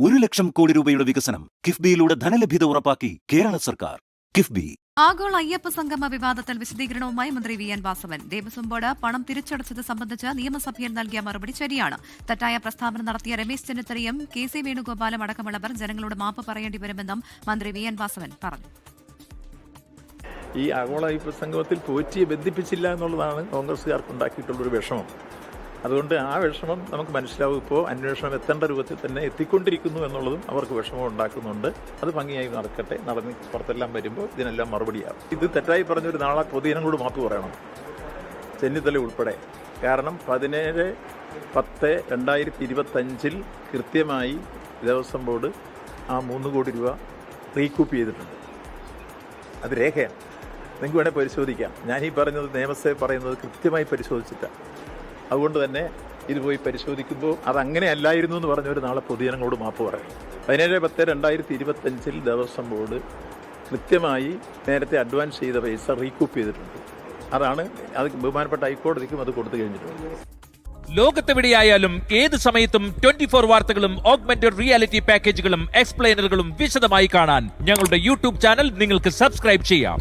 1 ലക്ഷം കോടി രൂപയുടെ വികസനം കിഫ്ബിയിലൂടെ ധനലഭ്യത ഉറപ്പാക്കി കേരള സർക്കാർ. കിഫ്ബി. ആഗോള അയ്യപ്പ സംഗമ വിവാദത്തിൽ വിശദീകരണവുമായി മന്ത്രി വി.എൻ. വാസവൻ. ദേവസ്വം ബോർഡ് പണം തിരിച്ചടച്ചത് സംബന്ധിച്ച് നിയമസഭയിൽ നൽകിയ മറുപടി ശരിയാണ്. തെറ്റായ പ്രസ്താവന നടത്തിയ രമേശ് ചെന്നിത്തലയും കെ.സി. വേണുഗോപാലും അടക്കമുള്ളവർ ജനങ്ങളോട് മാപ്പ് പറയേണ്ടി വരുമെന്നും മന്ത്രി വി.എൻ. വാസവൻ പറഞ്ഞു. ഈ ആഗോള അയ്യപ്പ സംഗമത്തിൽ പോറ്റിയെ ബന്ധിപ്പിച്ചില്ല എന്നുള്ളതാണ് കോൺഗ്രസ്സുകാർക്ക് ഉണ്ടാക്കിയിട്ടുള്ളൊരു വിഷമം. അതുകൊണ്ട് ആ വിഷമം നമുക്ക് മനസ്സിലാവും. ഇപ്പോൾ അന്വേഷണം എത്തേണ്ട രൂപത്തിൽ തന്നെ എത്തിക്കൊണ്ടിരിക്കുന്നു എന്നുള്ളതും അവർക്ക് വിഷമം ഉണ്ടാക്കുന്നുണ്ട്. അത് ഭംഗിയായി നടക്കട്ടെ. നടന്ന് പുറത്തെല്ലാം വരുമ്പോൾ ഇതിനെല്ലാം മറുപടിയാകും. ഇത് തെറ്റായി പറഞ്ഞൊരു നാളെ പൊതുജനങ്ങളോട് മാപ്പ് പറയണം, ചെന്നിത്തല ഉൾപ്പെടെ. കാരണം 17/10/2025 കൃത്യമായി ദേവസ്വം ബോർഡ് ആ 3 കോടി രൂപ റീകൂപ്പ് ചെയ്തിട്ടുണ്ട്. അത് രേഖയാണ്, നിങ്ങൾക്ക് വേണേൽ പരിശോധിക്കാം. ഞാനീ പറഞ്ഞത് നിയമസഭ പറയുന്നത് കൃത്യമായി പരിശോധിച്ചിട്ടാണ്. അതുകൊണ്ട് തന്നെ ഇത് പോയി പരിശോധിക്കുമ്പോൾ അതങ്ങനെ അല്ലായിരുന്നു എന്ന് പറഞ്ഞൊരു നാളെ പൊതുജനങ്ങളോട് മാപ്പ് പറയും. 17/10/2025 ദേവസ്വം ബോർഡ് കൃത്യമായി നേരത്തെ അഡ്വാൻസ് ചെയ്ത പൈസ റീകൂപ്പ് ചെയ്തിട്ടുണ്ട്. അത് ബഹുമാനപ്പെട്ട ഹൈക്കോടതിക്കും അത് കൊടുത്തു കഴിഞ്ഞിട്ടുണ്ട്. ലോകത്തെവിടെയായാലും ഏത് സമയത്തും 24 വാർത്തകളും ഓഗ്മെന്റഡ് റിയാലിറ്റി പാക്കേജുകളും എക്സ്പ്ലെയിനറുകളും വിശദമായി കാണാൻ ഞങ്ങളുടെ യൂട്യൂബ് ചാനൽ നിങ്ങൾക്ക് സബ്സ്ക്രൈബ് ചെയ്യാം.